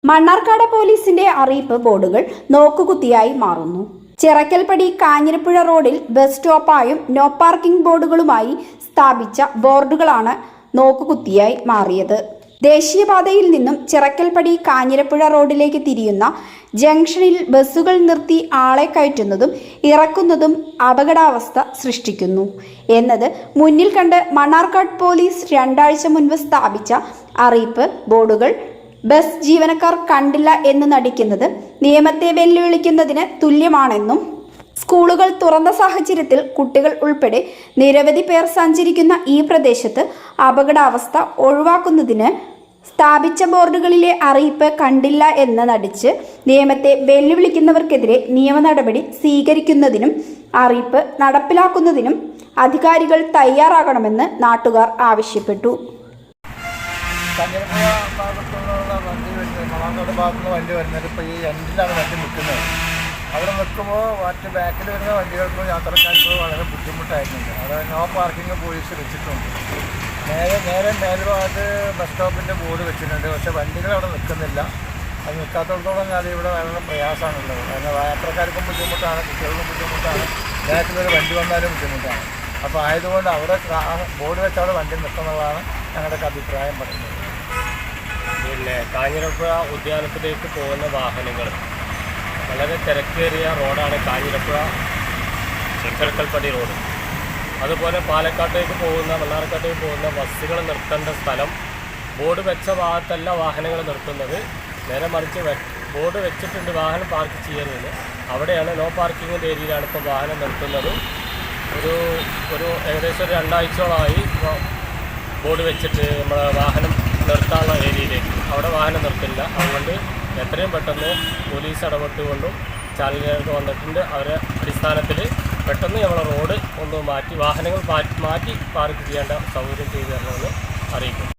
മണ്ണാർക്കാട് പോലീസിന്റെ അറിയിപ്പ് ബോർഡുകൾ നോക്കുകുത്തിയായി മാറുന്നു. ചിറക്കൽപ്പടി കാഞ്ഞിരപ്പുഴ റോഡിൽ ബസ് സ്റ്റോപ്പായും നോ പാർക്കിംഗ് ബോർഡുകളുമായി സ്ഥാപിച്ച ബോർഡുകളാണ് നോക്കുകുത്തിയായി മാറിയത്. ദേശീയപാതയിൽ നിന്നും ചിറക്കൽപ്പടി കാഞ്ഞിരപ്പുഴ റോഡിലേക്ക് തിരിയുന്ന ജംഗ്ഷനിൽ ബസ്സുകൾ നിർത്തി ആളെ കയറ്റുന്നതും ഇറക്കുന്നതും അപകടാവസ്ഥ സൃഷ്ടിക്കുന്നു എന്നത് മുന്നിൽ കണ്ട് മണ്ണാർക്കാട് പോലീസ് 2 ആഴ്ച മുൻപ് സ്ഥാപിച്ച അറിയിപ്പ് ബോർഡുകൾ ബസ് ജീവനക്കാർ കണ്ടില്ല എന്ന് നടിക്കുന്നത് നിയമത്തെ വെല്ലുവിളിക്കുന്നതിന് തുല്യമാണെന്നും സ്കൂളുകൾ തുറന്ന സാഹചര്യത്തിൽ കുട്ടികൾ ഉൾപ്പെടെ നിരവധി പേർ സഞ്ചരിക്കുന്ന ഈ പ്രദേശത്ത് അപകടാവസ്ഥ ഒഴിവാക്കുന്നതിന് സ്ഥാപിച്ച ബോർഡുകളിലെ അറിയിപ്പ് കണ്ടില്ല എന്ന് നടിച്ച് നിയമത്തെ വെല്ലുവിളിക്കുന്നവർക്കെതിരെ നിയമ നടപടി സ്വീകരിക്കുന്നതിനും അറിയിപ്പ് നടപ്പിലാക്കുന്നതിനും അധികാരികൾ തയ്യാറാകണമെന്ന് നാട്ടുകാർ ആവശ്യപ്പെട്ടു. കാഞ്ഞിരപ്പുഴ ഭാഗത്തുനിന്നുള്ള വണ്ടി വരുന്നത് മണാർക്കാട് ഭാഗത്തുനിന്ന് വണ്ടി വരുന്നത് ഇപ്പോൾ ഈ എൻഡിലാണ് വണ്ടി നിൽക്കുന്നത്. അവിടെ നിൽക്കുമ്പോൾ മറ്റ് ബാക്കിൽ വരുന്ന വണ്ടികൾക്ക് യാത്രക്കാർക്ക് വളരെ ബുദ്ധിമുട്ടായിരുന്നുണ്ട്. അവിടെ നോ പാർക്കിംഗ് പോലീസ് വെച്ചിട്ടുണ്ട്. നേരെ മേൽഭാഗത്ത് ബസ് സ്റ്റോപ്പിൻ്റെ ബോർഡ് വെച്ചിട്ടുണ്ട്. പക്ഷേ വണ്ടികൾ അവിടെ നിൽക്കുന്നില്ല. അത് നിൽക്കാത്തടത്തോളം കാലം ഇവിടെ വളരെ പ്രയാസമാണുള്ളത്. കാരണം യാത്രക്കാർക്കും ബുദ്ധിമുട്ടാണ്, കുട്ടികൾക്കും ബുദ്ധിമുട്ടാണ്, ബാക്കിലൊരു വണ്ടി വന്നാലും ബുദ്ധിമുട്ടാണ്. അപ്പോൾ ആയതുകൊണ്ട് അവിടെ ബോർഡ് വെച്ച് അവിടെ വണ്ടി നിൽക്കുന്നതാണ് ഞങ്ങളുടെ അഭിപ്രായം പറയുന്നത്. പിന്നെ കാഞ്ഞിരപ്പുഴ ഉദ്യാനത്തിലേക്ക് പോകുന്ന വാഹനങ്ങൾ വളരെ തിരക്കേറിയ റോഡാണ് കാഞ്ഞിരപ്പുഴ ചിറക്കൽപ്പടി റോഡ്. അതുപോലെ പാലക്കാട്ടേക്ക് പോകുന്ന മണ്ണാർക്കാട്ടേക്ക് പോകുന്ന ബസ്സുകൾ നിർത്തേണ്ട സ്ഥലം ബോർഡ് വെച്ച ഭാഗത്തല്ല വാഹനങ്ങൾ നിർത്തുന്നത്. നേരെ മറിച്ച് ബോർഡ് വെച്ചിട്ടുണ്ട് വാഹനം പാർക്ക് ചെയ്യരുത്. അവിടെയാണ് നോ പാർക്കിങ്ങിൻ്റെ ഏരിയയിലാണ് ഇപ്പോൾ വാഹനം നിർത്തുന്നത്. ഒരു ഏകദേശം 2 ആഴ്ചയോളമായി ബോർഡ് വെച്ചിട്ട് നമ്മുടെ വാഹനം നിർത്താനുള്ള ഏരിയയിലേക്ക് അവിടെ വാഹനം നിർത്തില്ല. അതുകൊണ്ട് എത്രയും പെട്ടെന്ന് പോലീസ് ഇടപെട്ടുകൊണ്ടും ചാനലുകാർക്ക് വന്നിട്ടുണ്ട്. അവരെ അടിസ്ഥാനത്തിൽ പെട്ടെന്ന് നമ്മളെ റോഡ് ഒന്ന് മാറ്റി വാഹനങ്ങൾ മാറ്റി പാർക്ക് ചെയ്യേണ്ട സൗകര്യം ചെയ്തു തരണമെന്ന് അറിയിക്കും.